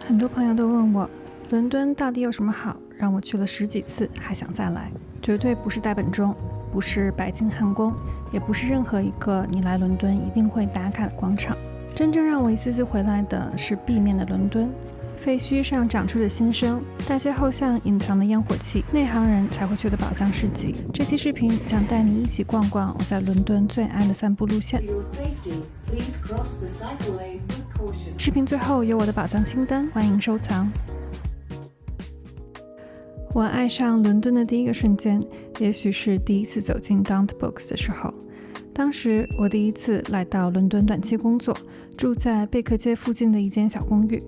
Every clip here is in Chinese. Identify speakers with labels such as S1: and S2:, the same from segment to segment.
S1: 很多朋友都问我，伦敦到底有什么好，让我去了10几次还想再来？绝对不是大本钟，不是白金汉宫，也不是任何一个你来伦敦一定会打卡的广场。真正让我一次次回来的是壁面的伦敦，废墟上长出的新生，大街后巷隐藏的烟火气，内行人才会去的宝藏市集。这期视频想带你一起逛逛我在伦敦最爱的散步路线。视频最后有我的宝藏清单，欢迎收藏。我爱上伦敦的第一个瞬间，也许是第一次走进 Daunt Books 的时候。当时我第一次来到伦敦短期工作，住在贝克街附近的一间小公寓。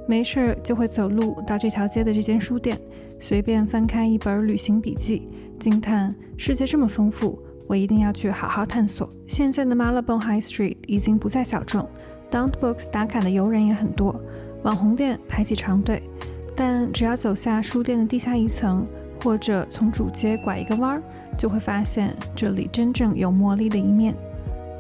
S1: 没事就会走路到这条街的这间书店，随便翻开一本旅行笔记，惊叹世界这么丰富，我一定要去好好探索。现在的 Marylebone High Street 已经不再小众， Daunt Books 打卡的游人也很多，网红店排起长队，但只要走下书店的地下1层，或者从主街拐一个弯，就会发现这里真正有魔力的一面。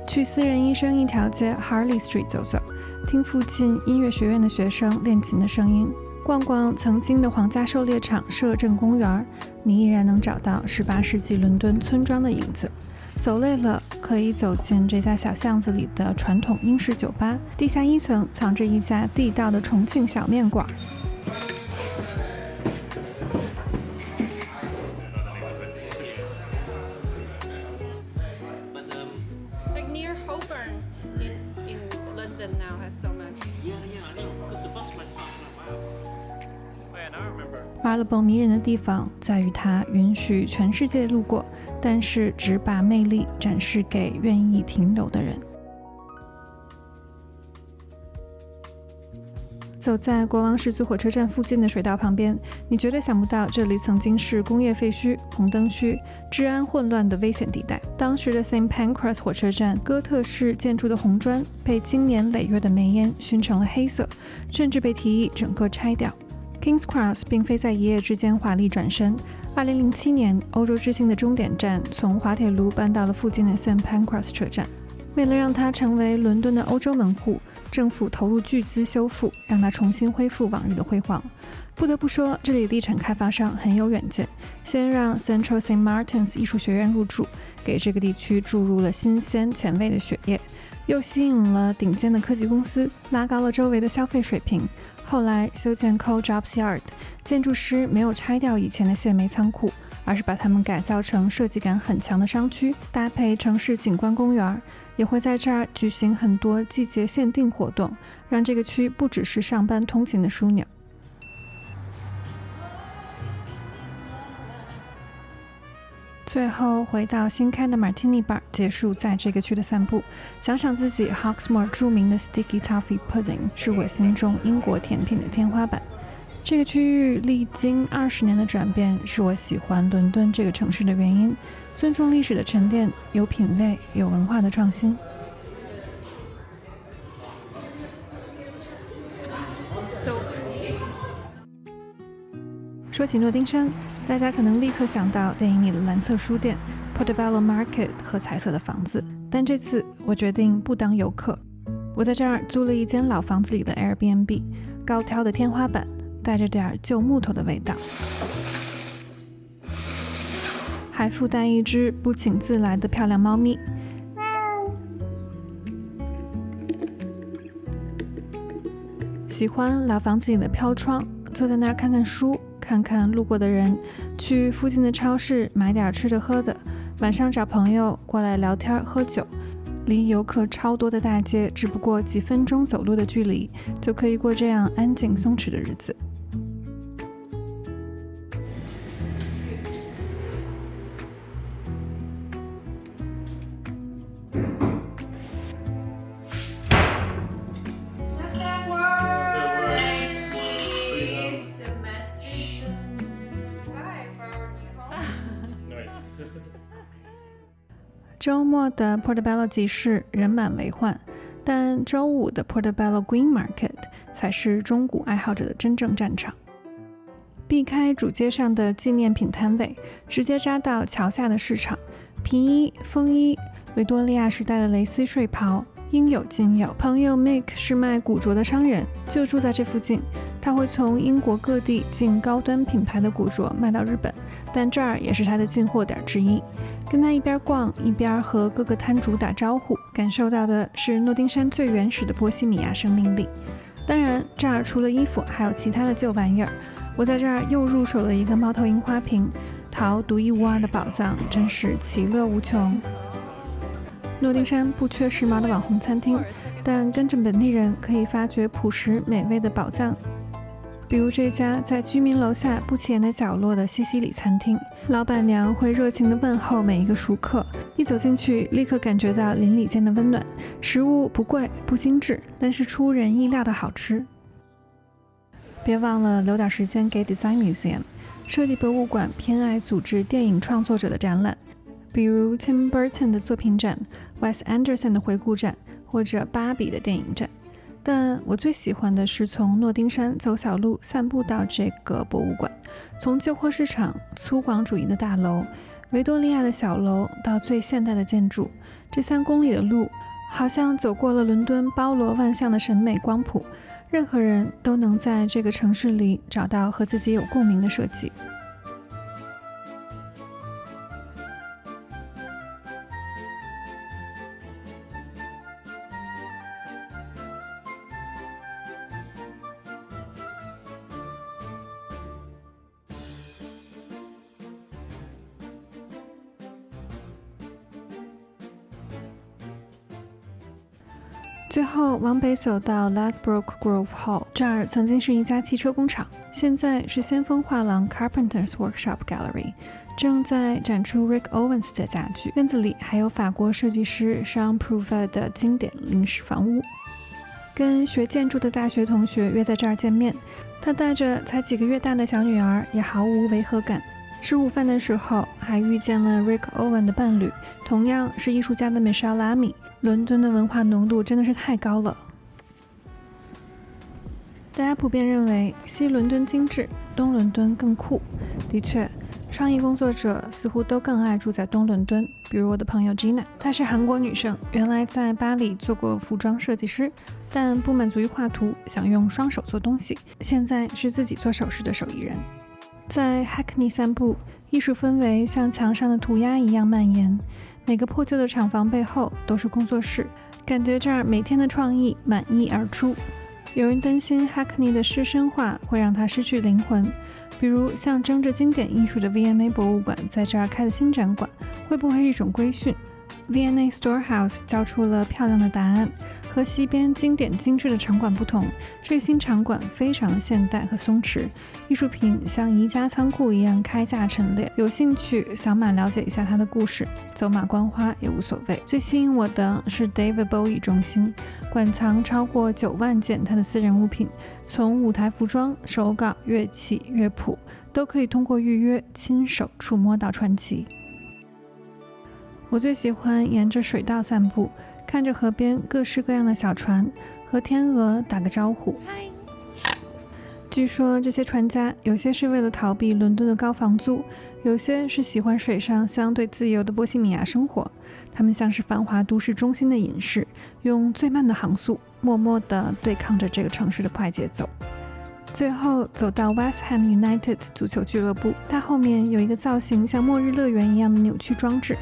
S1: 去私人医生一条街 Harley Street 走走，听附近音乐学院的学生练琴的声音，逛逛曾经的皇家狩猎场摄政公园，你依然能找到18世纪伦敦村庄的影子。走累了，可以走进这家小巷子里的传统英式酒吧，地下1层藏着一家地道的重庆小面馆。Marylebone 迷人的地方在于它允许全世界路过，但是只把魅力展示给愿意停留的人。走在国王十字火车站附近的水道旁边，你绝对想不到这里曾经是工业废墟、红灯区、治安混乱的危险地带。当时的 St. Pancras 火车站哥特式建筑的红砖被经年累月的煤烟熏成了黑色，甚至被提议整个拆掉。King's Cross 并非在一夜之间华丽转身。2007年，欧洲之星的终点站从滑铁卢搬到了附近的 St. Pancras 车站。为了让它成为伦敦的欧洲门户，政府投入巨资修复，让它重新恢复往日的辉煌。不得不说，这里的地产开发商很有远见，先让 Central St. Martin's 艺术学院入驻，给这个地区注入了新鲜前卫的血液，又吸引了顶尖的科技公司，拉高了周围的消费水平。后来修建 Cole Jobs Yard， 建筑师没有拆掉以前的卸煤仓库，而是把它们改造成设计感很强的商区，搭配城市景观公园，也会在这儿举行很多季节限定活动，让这个区不只是上班通勤的枢纽。最后回到新开的 Martini Bar， 结束在这个区的散步，想想自己 Hawksmoor 著名的 Sticky Toffee Pudding 是我心中英国甜品的天花板。这个区域历经20年的转变，是我喜欢伦敦这个城市的原因。尊重历史的沉淀，有品味、有文化的创新。说起诺丁山，大家可能立刻想到电影里的蓝色书店 Portobello Market 和彩色的房子，但这次我决定不当游客。我在这儿租了一间老房子里的 Airbnb， 高挑的天花板带着点旧木头的味道，还附带一只不请自来的漂亮猫咪。喜欢老房子里的飘窗，坐在那儿看看书，看看路过的人，去附近的超市买点吃的喝的，晚上找朋友过来聊天喝酒。离游客超多的大街只不过几分钟走路的距离，就可以过这样安静松弛的日子。周末的 Portobello 集市人满为患，但周五的 Portobello Green Market 才是中古爱好者的真正战场。避开主街上的纪念品摊位，直接扎到桥下的市场，皮衣、风衣、维多利亚时代的蕾丝睡袍应有尽有。朋友 Mick 是卖古着的商人，就住在这附近，它会从英国各地进高端品牌的古着卖到日本，但这儿也是它的进货点之一。跟他一边逛一边和各个摊主打招呼，感受到的是诺丁山最原始的波西米亚生命力。当然，这儿除了衣服，还有其他的旧玩意儿。我在这儿又入手了一个猫头鹰花瓶，淘独一无二的宝藏，真是其乐无穷。诺丁山不缺时髦的网红餐厅，但跟着本地人可以发掘朴实美味的宝藏。比如这家在居民楼下不起眼的角落的西西里餐厅，老板娘会热情地问候每一个熟客，一走进去立刻感觉到邻里间的温暖。食物不贵不精致，但是出人意料的好吃。别忘了留点时间给 Design Museum 设计博物馆，偏爱组织电影创作者的展览，比如 Tim Burton 的作品展、Wes Anderson 的回顾展，或者芭比的电影展。但我最喜欢的是从诺丁山走小路散步到这个博物馆，从旧货市场、粗犷主义的大楼、维多利亚的小楼到最现代的建筑，这3公里的路好像走过了伦敦包罗万象的审美光谱，任何人都能在这个城市里找到和自己有共鸣的设计。最后往北走到 Ladbroke Grove Hall， 这儿曾经是一家汽车工厂，现在是先锋画廊 Carpenters Workshop Gallery， 正在展出 Rick Owens 的家具。院子里还有法国设计师 Jean Prouvé 的经典临时房屋。跟学建筑的大学同学约在这儿见面，他带着才几个月大的小女儿，也毫无违和感。吃午饭的时候还遇见了 Rick Owens 的伴侣，同样是艺术家的 Michelle Lamy。伦敦的文化浓度真的是太高了。大家普遍认为西伦敦精致，东伦敦更酷。的确，创意工作者似乎都更爱住在东伦敦，比如我的朋友 Gina， 她是韩国女生，原来在巴黎做过服装设计师，但不满足于画图，想用双手做东西，现在是自己做首饰的手艺人。在 Hackney 散步，艺术氛围像墙上的涂鸦一样蔓延，每个破旧的厂房背后都是工作室，感觉这儿每天的创意满溢而出。有人担心 Hackney 的失身化会让它失去灵魂，比如象征着经典艺术的 V&A 博物馆在这儿开的新展馆会不会是一种规训？ V&A Storehouse 交出了漂亮的答案。和西边经典精致的场馆不同，这个新场馆非常现代和松弛，艺术品像宜家仓库一样开架陈列。有兴趣想买了解一下它的故事，走马观花也无所谓。最吸引我的是 David Bowie 中心，馆藏超过9万件他的私人物品，从舞台服装、手稿、乐器、乐谱都可以通过预约亲手触摸到传奇。我最喜欢沿着水道散步，看着河边各式各样的小船，和天鹅打个招呼。据说这些船家有些是为了逃避伦敦的高房租，有些是喜欢水上相对自由的波西米亚生活。他们像是繁华都市中心的隐士，用最慢的航速默默地对抗着这个城市的快节奏。最后走到 West Ham United 足球俱乐部，它后面有一个造型像末日乐园一样的扭曲装置。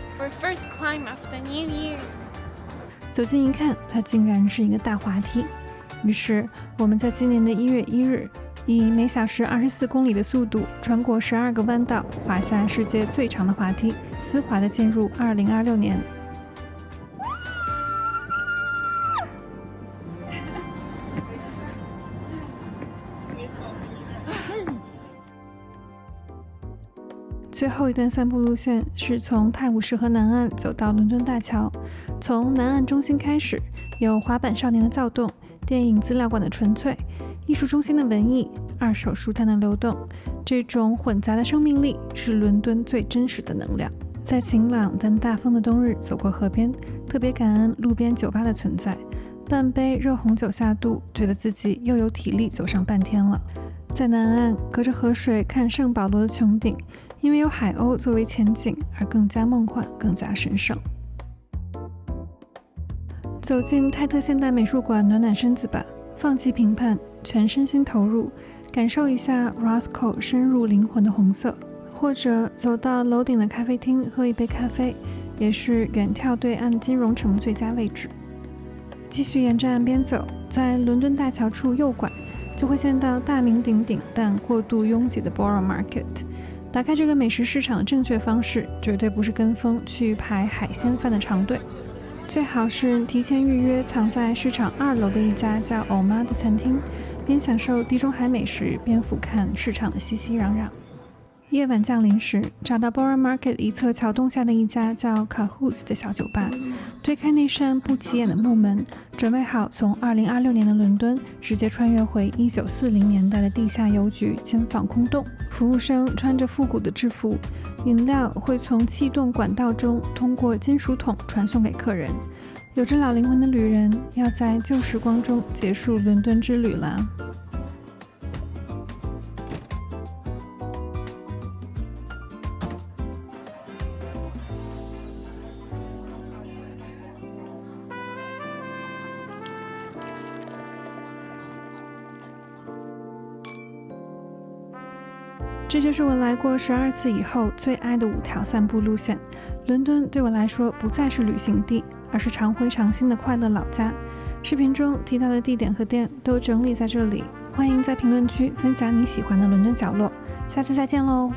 S1: 走近一看，它竟然是一个大滑梯。于是我们在今年的1月1日，以每小时24公里的速度穿过12个弯道，滑下世界最长的滑梯，丝滑地进入2026年。最后一段散步路线是从泰晤士河南岸走到伦敦大桥，从南岸中心开始，有滑板少年的躁动，电影资料馆的纯粹，艺术中心的文艺，二手书摊的流动。这种混杂的生命力是伦敦最真实的能量。在晴朗但大风的冬日走过河边，特别感恩路边酒吧的存在，半杯热红酒下肚，觉得自己又有体力走上半天了。在南岸隔着河水看圣保罗的穹顶，因为有海鸥作为前景而更加梦幻，更加神圣。走进泰特现代美术馆暖暖身子吧，放弃评判，全身心投入，感受一下 Roscoe 深入灵魂的红色，或者走到楼顶的咖啡厅喝一杯咖啡，也是远眺对岸金融城的最佳位置。继续沿着岸边走，在伦敦大桥处右拐，就会见到大名鼎鼎但过度拥挤的 Borough Market。打开这个美食市场的正确方式，绝对不是跟风去排海鲜饭的长队，最好是提前预约藏在市场2楼的一家叫欧妈的餐厅，边享受地中海美食，边俯瞰市场的熙熙攘攘。夜晚降临时，找到 Borough Market 一侧桥洞下的一家叫 Cahoots 的小酒吧，推开那扇不起眼的木门，准备好从2026年的伦敦直接穿越回1940年代的地下邮局兼防空洞。服务生穿着复古的制服，饮料会从气动管道中通过金属桶传送给客人。有着老灵魂的旅人要在旧时光中结束伦敦之旅啦。这就是我来过12次以后最爱的5条散步路线。伦敦对我来说不再是旅行地，而是常回常新的快乐老家。视频中提到的地点和店都整理在这里，欢迎在评论区分享你喜欢的伦敦角落。下次再见喽！